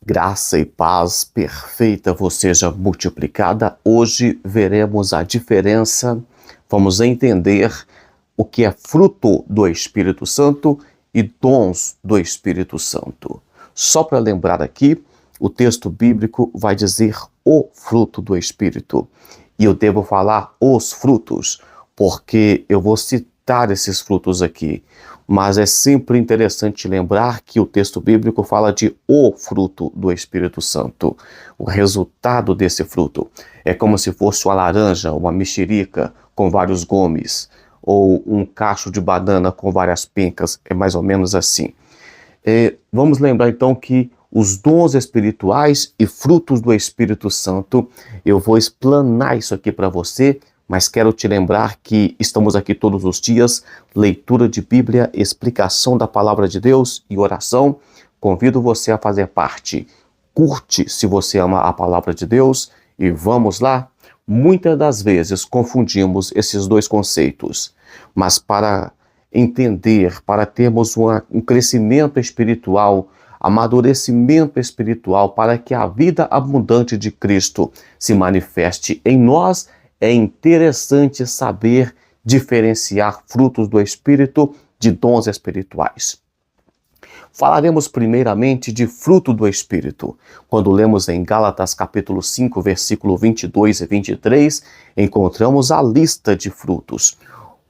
Graça e paz perfeita vos seja multiplicada. Hoje veremos a diferença, vamos entender o que é fruto do Espírito Santo e dons do Espírito Santo. Só para lembrar aqui, o texto bíblico vai dizer o fruto do Espírito. E eu devo falar os frutos, porque eu vou citar esses frutos aqui. Mas é sempre interessante lembrar que o texto bíblico fala de o fruto do Espírito Santo. O resultado desse fruto é como se fosse uma laranja, uma mexerica com vários gumes, ou um cacho de banana com várias pencas, é mais ou menos assim. Vamos lembrar então que os dons espirituais e frutos do Espírito Santo, eu vou explanar isso aqui para você, mas quero te lembrar que estamos aqui todos os dias, leitura de Bíblia, explicação da Palavra de Deus e oração. Convido você a fazer parte. Curte se você ama a Palavra de Deus e vamos lá. Muitas das vezes confundimos esses dois conceitos, mas para entender, para termos um crescimento espiritual, amadurecimento espiritual, para que a vida abundante de Cristo se manifeste em nós, é interessante saber diferenciar frutos do Espírito de dons espirituais. Falaremos primeiramente de fruto do Espírito. Quando lemos em Gálatas capítulo 5, versículo 22 e 23, encontramos a lista de frutos.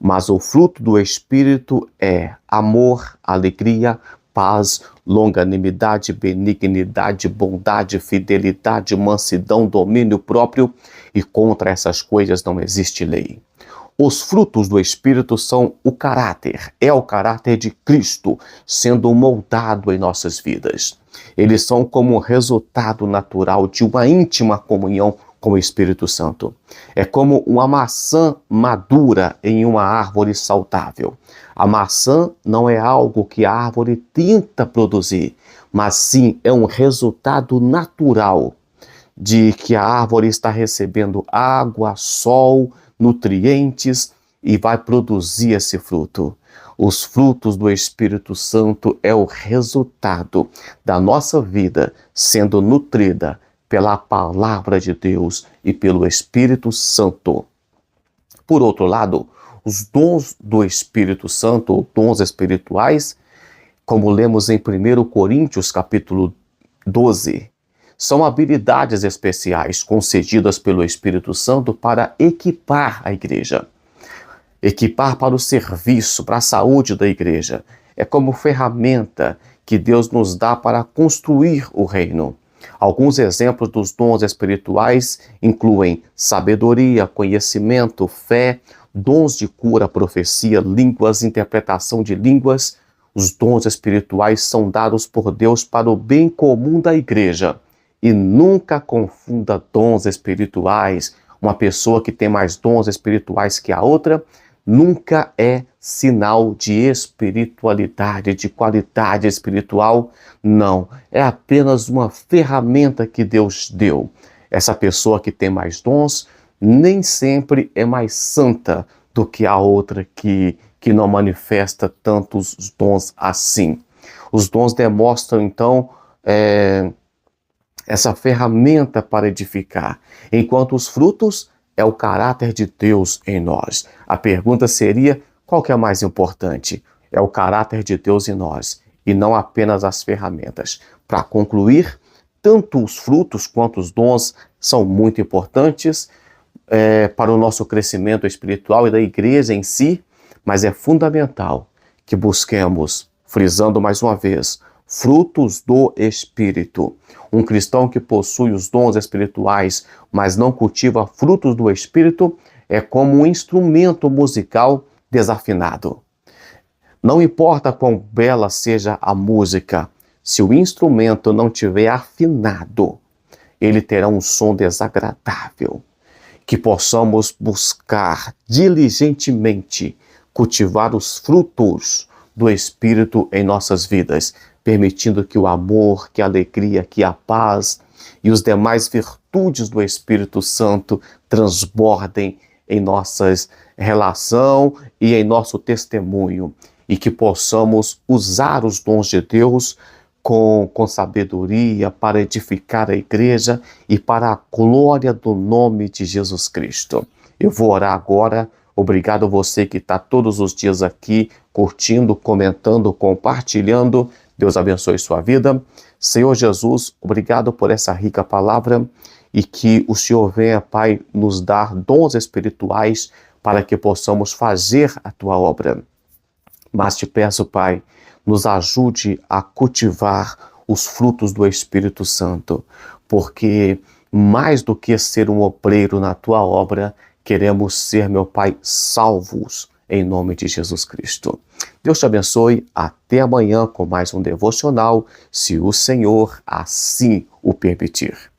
Mas o fruto do Espírito é amor, alegria, paz, longanimidade, benignidade, bondade, fidelidade, mansidão, domínio próprio, e contra essas coisas não existe lei. Os frutos do Espírito são o caráter, é o caráter de Cristo sendo moldado em nossas vidas. Eles são como resultado natural de uma íntima comunhão com o Espírito Santo. É como uma maçã madura em uma árvore saudável. A maçã não é algo que a árvore tenta produzir, mas sim é um resultado natural de que a árvore está recebendo água, sol, nutrientes e vai produzir esse fruto. Os frutos do Espírito Santo é o resultado da nossa vida sendo nutrida pela palavra de Deus e pelo Espírito Santo. Por outro lado, os dons do Espírito Santo, ou dons espirituais, como lemos em 1 Coríntios capítulo 12, são habilidades especiais concedidas pelo Espírito Santo para equipar a igreja. Equipar para o serviço, para a saúde da igreja. É como ferramenta que Deus nos dá para construir o reino. Alguns exemplos dos dons espirituais incluem sabedoria, conhecimento, fé, dons de cura, profecia, línguas, interpretação de línguas. Os dons espirituais são dados por Deus para o bem comum da igreja. E nunca confunda dons espirituais. Uma pessoa que tem mais dons espirituais que a outra nunca é sinal de espiritualidade, de qualidade espiritual. Não, é apenas uma ferramenta que Deus deu. Essa pessoa que tem mais dons nem sempre é mais santa do que a outra que não manifesta tantos dons assim. Os dons demonstram, então, essa ferramenta para edificar, enquanto os frutos é o caráter de Deus em nós. A pergunta seria, qual que é mais importante? É o caráter de Deus em nós, e não apenas as ferramentas. Para concluir, tanto os frutos quanto os dons são muito importantes para o nosso crescimento espiritual e da igreja em si, mas é fundamental que busquemos, frisando mais uma vez, frutos do Espírito. Um cristão que possui os dons espirituais, mas não cultiva frutos do Espírito, é como um instrumento musical desafinado. Não importa quão bela seja a música, se o instrumento não tiver afinado, ele terá um som desagradável. Que possamos buscar diligentemente cultivar os frutos do Espírito em nossas vidas, permitindo que o amor, que a alegria, que a paz e os demais virtudes do Espírito Santo transbordem em nossa relação e em nosso testemunho, e que possamos usar os dons de Deus com sabedoria para edificar a igreja e para a glória do nome de Jesus Cristo. Eu vou orar agora. Obrigado a você que está todos os dias aqui, curtindo, comentando, compartilhando. Deus abençoe sua vida. Senhor Jesus, obrigado por essa rica palavra e que o Senhor venha, Pai, nos dar dons espirituais para que possamos fazer a tua obra. Mas te peço, Pai, nos ajude a cultivar os frutos do Espírito Santo, porque mais do que ser um obreiro na tua obra, queremos ser, meu Pai, salvos em nome de Jesus Cristo. Deus te abençoe. Até amanhã com mais um devocional, se o Senhor assim o permitir.